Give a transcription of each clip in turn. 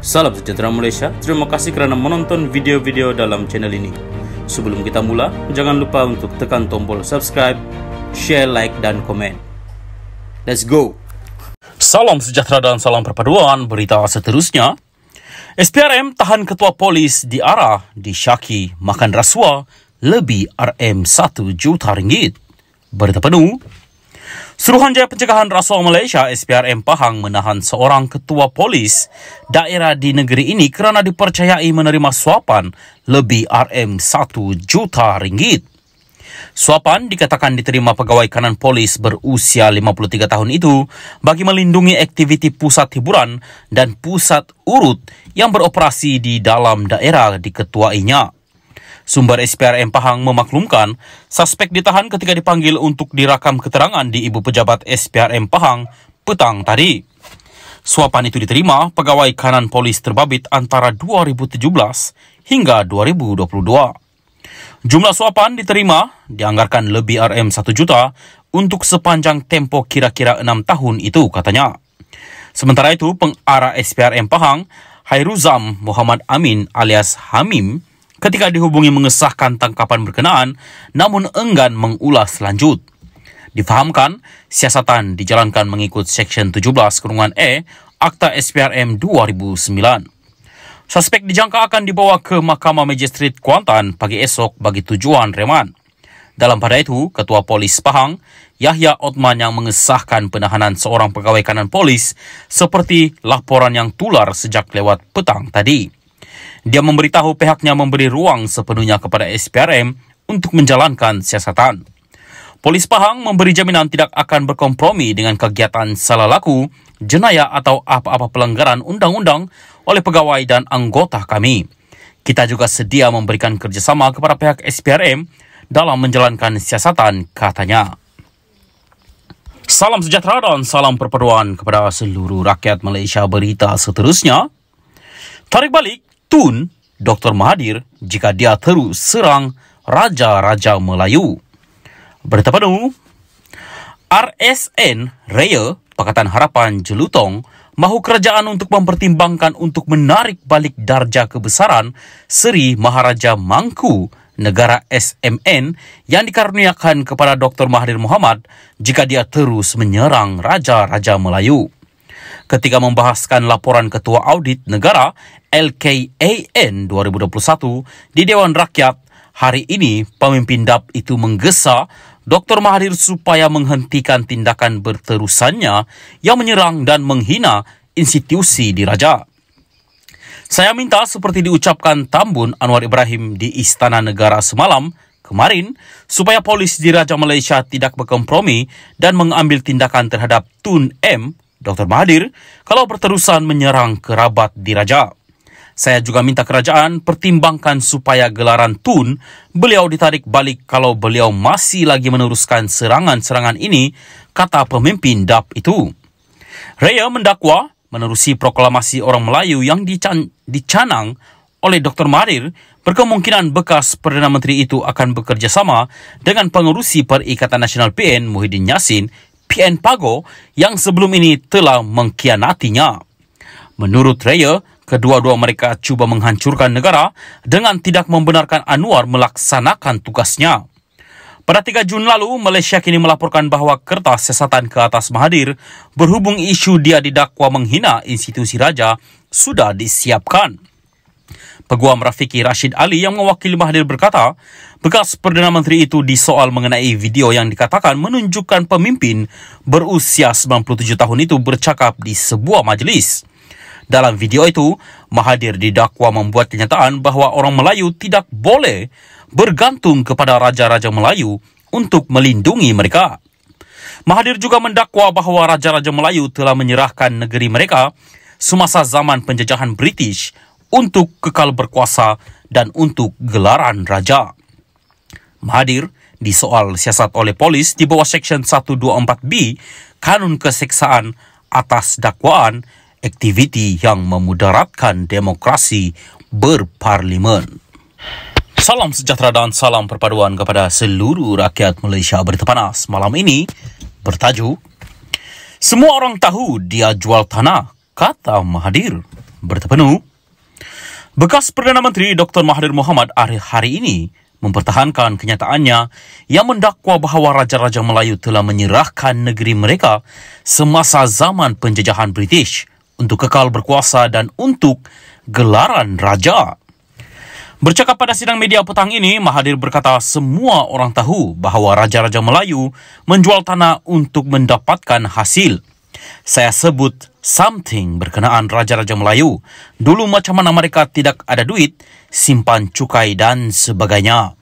Salam sejahtera Malaysia, terima kasih kerana menonton video-video dalam channel ini. Sebelum kita mula, jangan lupa untuk tekan tombol subscribe, share, like dan komen. Let's go! Salam sejahtera dan salam perpaduan. Berita seterusnya, SPRM tahan ketua polis di ARA disyaki makan rasuah lebih RM1 juta ringgit. Berita penuh, Suruhanjaya Pencegahan Rasuah Malaysia SPRM Pahang menahan seorang ketua polis daerah di negeri ini kerana dipercayai menerima suapan lebih RM1 juta ringgit. Suapan dikatakan diterima pegawai kanan polis berusia 53 tahun itu bagi melindungi aktiviti pusat hiburan dan pusat urut yang beroperasi di dalam daerah diketuainya. Sumber SPRM Pahang memaklumkan, suspek ditahan ketika dipanggil untuk dirakam keterangan di Ibu Pejabat SPRM Pahang petang tadi. Suapan itu diterima pegawai kanan polis terbabit antara 2017 hingga 2022. Jumlah suapan diterima dianggarkan lebih RM1 juta untuk sepanjang tempoh kira-kira 6 tahun itu, katanya. Sementara itu, pengarah SPRM Pahang, Hairuzam Muhammad Amin alias Hamim, ketika dihubungi mengesahkan tangkapan berkenaan, namun enggan mengulas lanjut. Difahamkan, siasatan dijalankan mengikut Seksyen 17(e) Akta SPRM 2009. Suspek dijangka akan dibawa ke Mahkamah Magistrate Kuantan pagi esok bagi tujuan reman. Dalam pada itu, Ketua Polis Pahang, Yahya Othman yang mengesahkan penahanan seorang pegawai kanan polis seperti laporan yang tular sejak lewat petang tadi. Dia memberitahu pihaknya memberi ruang sepenuhnya kepada SPRM untuk menjalankan siasatan. Polis Pahang memberi jaminan tidak akan berkompromi dengan kegiatan salah laku, jenayah atau apa-apa pelanggaran undang-undang oleh pegawai dan anggota kami. Kita juga sedia memberikan kerjasama kepada pihak SPRM dalam menjalankan siasatan, katanya. Salam sejahtera dan salam perpaduan kepada seluruh rakyat Malaysia. Berita seterusnya, tarik balik Tun Dr. Mahathir jika dia terus serang Raja-Raja Melayu. Berita penuh, RSN Raya Pakatan Harapan Jelutong mahu kerajaan untuk mempertimbangkan untuk menarik balik darjah kebesaran Seri Maharaja Mangku Negara SMN yang dikaruniakan kepada Dr. Mahathir Mohamad jika dia terus menyerang Raja-Raja Melayu. Ketika membahaskan laporan Ketua Audit Negara LKAN 2021 di Dewan Rakyat hari ini, pemimpin DAP itu menggesa Dr. Mahathir supaya menghentikan tindakan berterusannya yang menyerang dan menghina institusi diraja. Saya minta seperti diucapkan Tambun Anwar Ibrahim di Istana Negara semalam kemarin, supaya polis diraja Malaysia tidak berkompromi dan mengambil tindakan terhadap Tun M. Dr. Mahathir kalau berterusan menyerang kerabat diraja. Saya juga minta kerajaan pertimbangkan supaya gelaran Tun beliau ditarik balik kalau beliau masih lagi meneruskan serangan-serangan ini, kata pemimpin DAP itu. Raya mendakwa menerusi proklamasi orang Melayu yang dicanang oleh Dr. Mahathir, berkemungkinan bekas Perdana Menteri itu akan bekerjasama dengan pengerusi Perikatan Nasional PN Muhyiddin Yassin PN Pago yang sebelum ini telah mengkhianatinya. Menurut Raya, kedua-dua mereka cuba menghancurkan negara dengan tidak membenarkan Anwar melaksanakan tugasnya. Pada 3 Jun lalu, Malaysia kini melaporkan bahawa kertas siasatan ke atas Mahathir berhubung isu dia didakwa menghina institusi raja sudah disiapkan. Peguam Rafiki Rashid Ali yang mewakili Mahathir berkata, bekas Perdana Menteri itu disoal mengenai video yang dikatakan menunjukkan pemimpin berusia 97 tahun itu bercakap di sebuah majlis. Dalam video itu, Mahathir didakwa membuat kenyataan bahawa orang Melayu tidak boleh bergantung kepada Raja-Raja Melayu untuk melindungi mereka. Mahathir juga mendakwa bahawa Raja-Raja Melayu telah menyerahkan negeri mereka semasa zaman penjajahan British untuk kekal berkuasa dan untuk gelaran raja. Mahathir disoal siasat oleh polis di bawah Seksyen 124B Kanun Keseksaan atas dakwaan aktiviti yang memudaratkan demokrasi berparlimen. Salam sejahtera dan salam perpaduan kepada seluruh rakyat Malaysia. Berita panas malam ini bertajuk, semua orang tahu dia jual tanah, kata Mahathir. bertepenu. Bekas Perdana Menteri Dr. Mahathir Mohamad hari ini mempertahankan kenyataannya yang mendakwa bahawa Raja-Raja Melayu telah menyerahkan negeri mereka semasa zaman penjajahan British untuk kekal berkuasa dan untuk gelaran raja. Bercakap pada sidang media petang ini, Mahathir berkata semua orang tahu bahawa Raja-Raja Melayu menjual tanah untuk mendapatkan hasil. Saya sebut something berkenaan Raja-Raja Melayu. Dulu macam mana mereka tidak ada duit, simpan cukai dan sebagainya.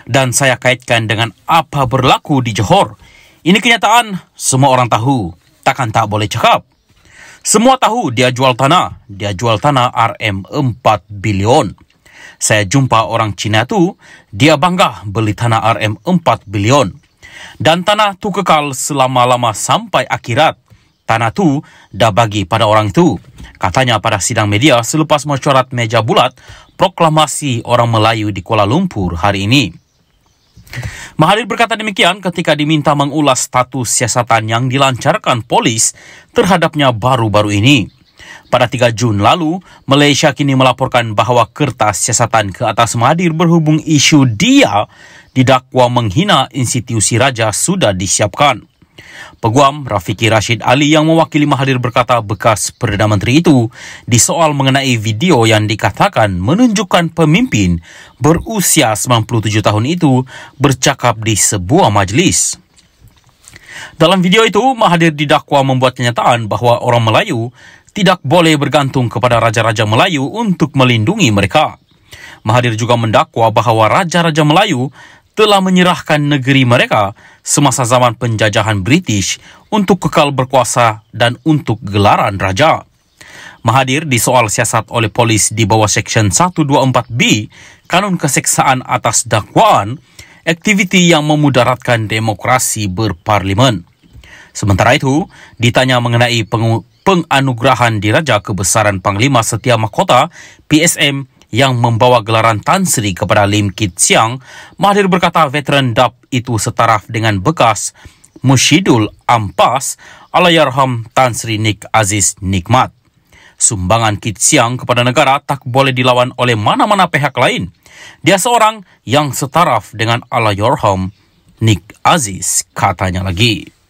Dan saya kaitkan dengan apa berlaku di Johor. Ini kenyataan, semua orang tahu. Takkan tak boleh cakap. Semua tahu dia jual tanah. Dia jual tanah RM4 bilion. Saya jumpa orang Cina tu, dia bangga beli tanah RM4 bilion. Dan tanah tu kekal selama-lama sampai akhirat. Tanah tu dah bagi pada orang itu, katanya pada sidang media selepas mesyuarat meja bulat proklamasi orang Melayu di Kuala Lumpur hari ini. Mahathir berkata demikian ketika diminta mengulas status siasatan yang dilancarkan polis terhadapnya baru-baru ini. Pada 3 Jun lalu, Malaysia kini melaporkan bahawa kertas siasatan ke atas Mahathir berhubung isu dia didakwa menghina institusi raja sudah disiapkan. Peguam Rafiki Rashid Ali yang mewakili Mahathir berkata bekas Perdana Menteri itu disoal mengenai video yang dikatakan menunjukkan pemimpin berusia 97 tahun itu bercakap di sebuah majlis. Dalam video itu, Mahathir didakwa membuat kenyataan bahawa orang Melayu tidak boleh bergantung kepada Raja-Raja Melayu untuk melindungi mereka. Mahathir juga mendakwa bahawa Raja-Raja Melayu telah menyerahkan negeri mereka semasa zaman penjajahan British untuk kekal berkuasa dan untuk gelaran raja. Mahathir disoal siasat oleh polis di bawah Seksyen 124B Kanun Keseksaan atas dakwaan aktiviti yang memudaratkan demokrasi berparlimen. Sementara itu, ditanya mengenai penganugerahan Diraja Kebesaran Panglima Setia Mahkota PSM yang membawa gelaran Tan Sri kepada Lim Kit Siang, Mahathir berkata veteran DAP itu setaraf dengan bekas Mushidul Ampas Allahyarham Tan Sri Nik Aziz Nikmat. Sumbangan Kit Siang kepada negara tak boleh dilawan oleh mana-mana pihak lain. Dia seorang yang setaraf dengan Allahyarham Nik Aziz, katanya lagi.